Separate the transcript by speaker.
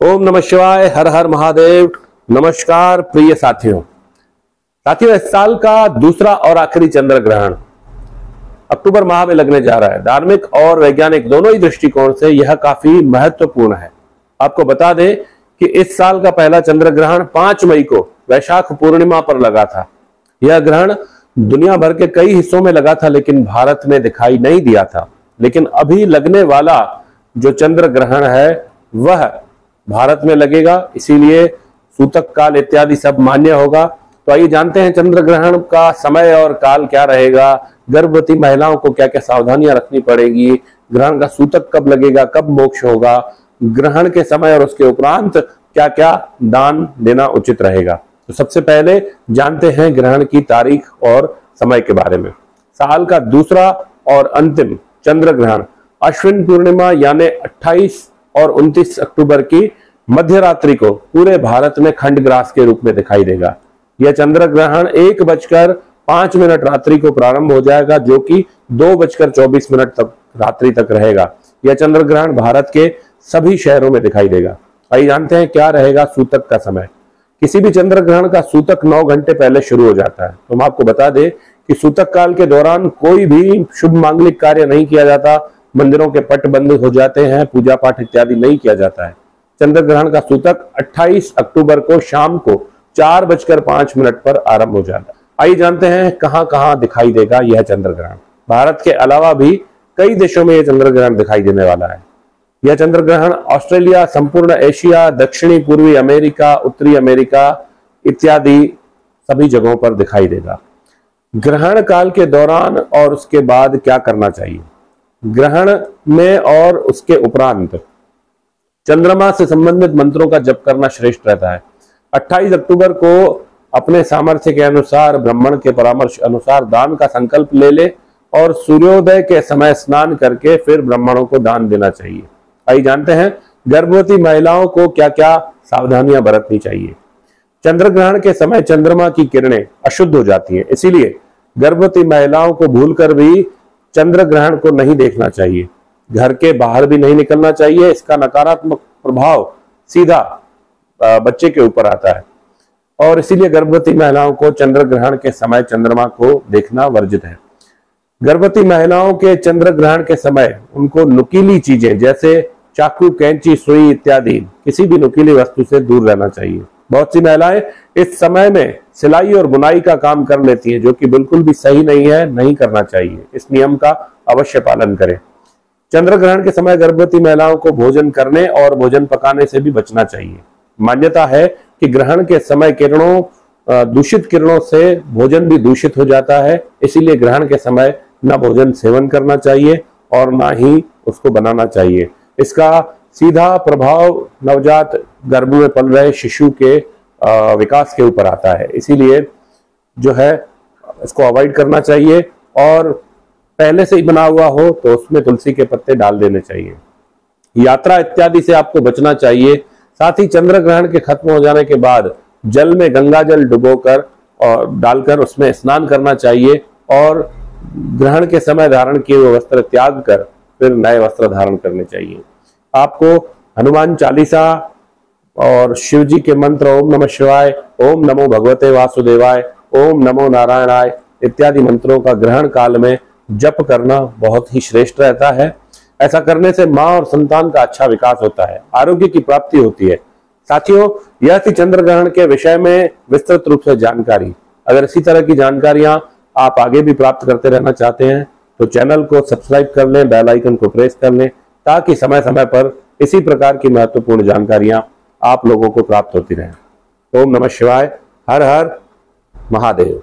Speaker 1: ओम नमः शिवाय। हर हर महादेव। नमस्कार प्रिय साथियों। इस साल का दूसरा और आखिरी चंद्र ग्रहण अक्टूबर माह में लगने जा रहा है। धार्मिक और वैज्ञानिक दोनों ही दृष्टिकोण से यह काफी महत्वपूर्ण है। आपको बता दें कि इस साल का पहला चंद्र ग्रहण 5 मई को वैशाख पूर्णिमा पर लगा था। यह ग्रहण दुनिया भर के कई हिस्सों में लगा था, लेकिन भारत में दिखाई नहीं दिया था। लेकिन अभी लगने वाला जो चंद्र ग्रहण है वह भारत में लगेगा, इसीलिए सूतक काल इत्यादि सब मान्य होगा। तो आइए जानते हैं चंद्र ग्रहण का समय और काल क्या रहेगा, गर्भवती महिलाओं को क्या क्या सावधानियां रखनी पड़ेगी, ग्रहण का सूतक कब लगेगा, कब मोक्ष होगा, ग्रहण के समय और उसके उपरांत क्या क्या दान देना उचित रहेगा। तो सबसे पहले जानते हैं ग्रहण की तारीख और समय के बारे में। साल का दूसरा और अंतिम चंद्र ग्रहण अश्विन पूर्णिमा यानी 28 और 29 अक्टूबर की मध्य रात्रि को पूरे भारत में खंडग्रास के रूप में दिखाई देगा। यह चंद्र ग्रहण 1:05 रात्रि को प्रारंभ हो जाएगा, जो कि 2:24 तक रात्रि तक रहेगा। यह चंद्र ग्रहण भारत के सभी शहरों में दिखाई देगा। आइए जानते हैं क्या रहेगा सूतक का समय। किसी भी चंद्र ग्रहण का सूतक 9 घंटे पहले शुरू हो जाता है। तो हम आपको बता दें कि सूतक काल के दौरान कोई भी शुभ मांगलिक कार्य नहीं किया जाता, मंदिरों के पट बंद हो जाते हैं, पूजा पाठ इत्यादि नहीं किया जाता है। चंद्र ग्रहण का सूतक 28 अक्टूबर को शाम को 4:05 पर आरंभ हो जाता है। आइए जानते हैं कहां कहां दिखाई देगा यह चंद्र ग्रहण। भारत के अलावा भी कई देशों में यह चंद्र ग्रहण दिखाई देने वाला है। यह चंद्र ग्रहण ऑस्ट्रेलिया, संपूर्ण एशिया, दक्षिणी पूर्वी अमेरिका, उत्तरी अमेरिका इत्यादि सभी जगहों पर दिखाई देगा। ग्रहण काल के दौरान और उसके बाद क्या करना चाहिए। ग्रहण में और उसके उपरांत चंद्रमा से संबंधित मंत्रों का जप करना श्रेष्ठ रहता है। 28 अक्टूबर को अपने सामर्थ्य के अनुसार, ब्राह्मण के परामर्श अनुसार दान का संकल्प ले ले और सूर्योदय के समय स्नान करके फिर ब्राह्मणों को दान देना चाहिए। आइए जानते हैं गर्भवती महिलाओं को क्या क्या सावधानियां बरतनी चाहिए। चंद्र ग्रहण के समय चंद्रमा की किरणें अशुद्ध हो जाती हैं, इसीलिए गर्भवती महिलाओं को भूलकर भी चंद्र ग्रहण को नहीं देखना चाहिए। घर के बाहर भी नहीं निकलना चाहिए। इसका नकारात्मक प्रभाव सीधा बच्चे के ऊपर आता है और इसीलिए गर्भवती महिलाओं को चंद्र ग्रहण के समय चंद्रमा को देखना वर्जित है। गर्भवती महिलाओं के चंद्र ग्रहण के समय उनको नुकीली चीजें जैसे चाकू, कैंची, सुई इत्यादि किसी भी नुकीली वस्तु से दूर रहना चाहिए। बहुत सी महिलाएं इस समय में सिलाई और बुनाई का काम कर लेती हैं, जो कि बिल्कुल भी सही नहीं है, नहीं करना चाहिए। इस नियम का अवश्य पालन करें। चंद्र ग्रहण के समय गर्भवती महिलाओं को भोजन करने और भोजन पकाने से भी बचना चाहिए। मान्यता है कि ग्रहण के समय दूषित किरणों से भोजन भी दूषित हो जाता है, इसीलिए ग्रहण के समय न भोजन सेवन करना चाहिए और ना ही उसको बनाना चाहिए। इसका सीधा प्रभाव नवजात गर्भ में पल रहे शिशु के विकास के ऊपर आता है, इसीलिए जो है इसको अवॉइड करना चाहिए और पहले से ही बना हुआ हो तो उसमें तुलसी के पत्ते डाल देने चाहिए। यात्रा इत्यादि से आपको बचना चाहिए। साथ ही चंद्र ग्रहण के खत्म हो जाने के बाद जल में गंगा जल डुबोकर और डालकर उसमें स्नान करना चाहिए और ग्रहण के समय धारण किए हुए वस्त्र त्याग कर फिर नए वस्त्र धारण करने चाहिए। आपको हनुमान चालीसा और शिव जी के मंत्र ओम नमः शिवाय, ओम नमो भगवते वासुदेवाय, ओम नमो नारायणाय इत्यादि मंत्रों का ग्रहण काल में जप करना बहुत ही श्रेष्ठ रहता है। ऐसा करने से मां और संतान का अच्छा विकास होता है, आरोग्य की प्राप्ति होती है। साथियों, यह थी चंद्र ग्रहण के विषय में विस्तृत रूप से जानकारी। अगर इसी तरह की जानकारियां आप आगे भी प्राप्त करते रहना चाहते हैं तो चैनल को सब्सक्राइब कर लें, बेल आइकन को प्रेस कर लें, ताकि समय समय पर इसी प्रकार की महत्वपूर्ण जानकारियां आप लोगों को प्राप्त होती रहें। ओम नमः शिवाय। हर हर महादेव।